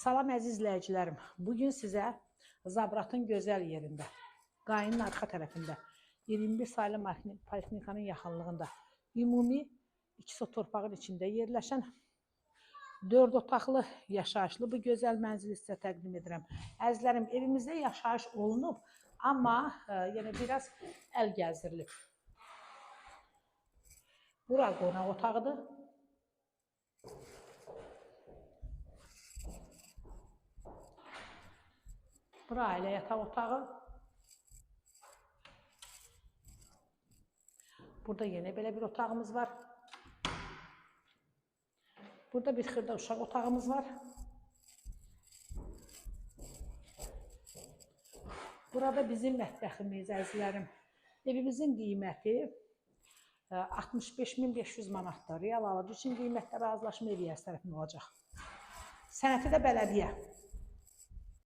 Salam əziz izləyicilərim. Bugün sizə Zabratın gözəl yerində, Qayının arxa tərəfində, 21 saylı poliklinikanın yaxınlığında, ümumi 2 sot torpağın içində yerləşən 4 otaqlı yaşayışlı bu gözəl mənzili sizə təqdim edirəm. Əzizlərim, evimizdə yaşayış olunub, amma yenə biraz əl gəzdirilib. Bura qonaq otağıdır. Bura ailə yataq otağı. Burada yenə belə bir otağımız var. Burada bir xırda uşaq otağımız var. Burada bizim mətbəximiz, əzizlərim. Evimizin qiyməti 65.500 manatdır. Real alıcı üçün qiymətdə razılaşma ev tərəfindən olacaq. Sənəti də bələdiyyə.